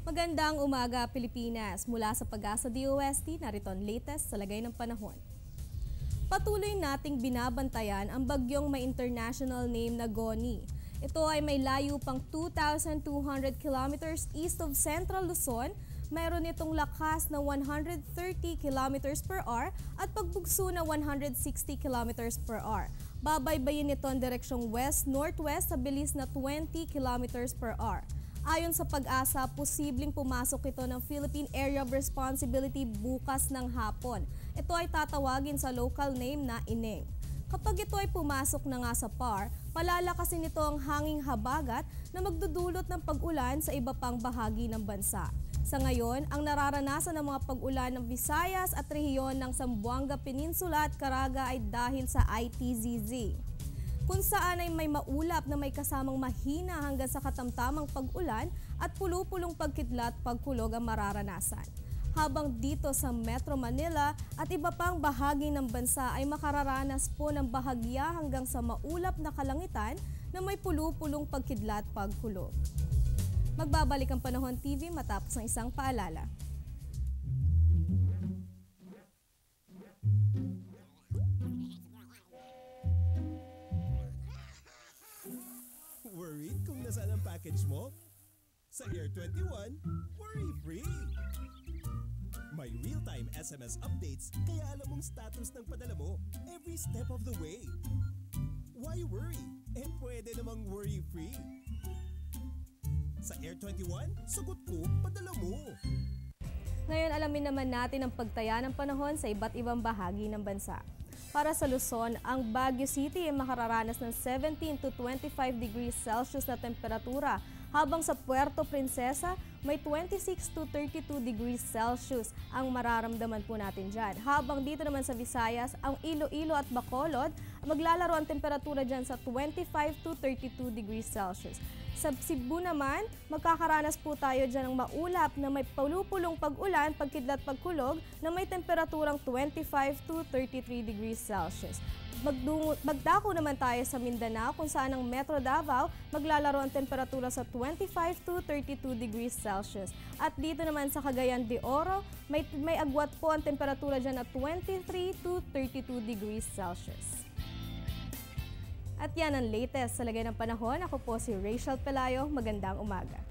Magandang umaga, Pilipinas. Mula sa Pag-asa DOST, narito ang latest sa lagay ng panahon. Patuloy nating binabantayan ang bagyong may international name na Goni. Ito ay may layo pang 2,200 kilometers east of Central Luzon. Mayroon itong lakas na 130 kilometers per hour at pagbugso na 160 kilometers per hour. Babaybayin nito ang direksyong west-northwest sa bilis na 20 kilometers per hour. Ayon sa Pag-asa, posibleng pumasok ito ng Philippine Area of Responsibility bukas ng hapon. Ito ay tatawagin sa local name na Ineng. Kapag ito ay pumasok na nga sa PAR, palalakasin nito ang hanging habagat na magdudulot ng pag-ulan sa iba pang bahagi ng bansa. Sa ngayon, ang nararanasan ng mga pag-ulan ng Visayas at rehiyon ng Zamboanga Peninsula at Caraga ay dahil sa ITZZ, kung saan ay may maulap na may kasamang mahina hanggang sa katamtamang pag-ulan at pulupulong pagkidlat pagkulog ang mararanasan. Habang dito sa Metro Manila at iba pang bahagi ng bansa ay makararanas po ng bahagya hanggang sa maulap na kalangitan na may pulupulong pagkidlat pagkulog. Magbabalik ang Panahon TV matapos ng isang paalala. Worried kung nasaan ang package mo? Sa Air 21, worry free! May real-time SMS updates kaya alam mong status ng padala mo every step of the way. Why worry? Pwede namang worry free. Sa Air 21, sagot ko, padala mo. Ngayon alamin naman natin ang pagtaya ng panahon sa iba't ibang bahagi ng bansa. Para sa Luzon, ang Baguio City ay makararanas ng 17 to 25 degrees Celsius na temperatura, habang sa Puerto Princesa may 26 to 32 degrees Celsius ang mararamdaman po natin dyan. Habang dito naman sa Visayas, ang Iloilo at Bacolod, maglalaro ang temperatura dyan sa 25 to 32 degrees Celsius. Sa Cebu naman, magkakaranas po tayo dyan ng maulap na may pulupulong pag-ulan, pagkidlat, pagkulog na may temperaturang 25 to 33 degrees Celsius. Magdako naman tayo sa Mindanao kung saan ang Metro Davao maglalaro ang temperatura sa 25 to 32 degrees Celsius. At dito naman sa Cagayan de Oro, may agwat po ang temperatura dyan na 23 to 32 degrees Celsius. At yan ang latest sa lagay ng panahon. Ako po si Rachel Pelayo. Magandang umaga.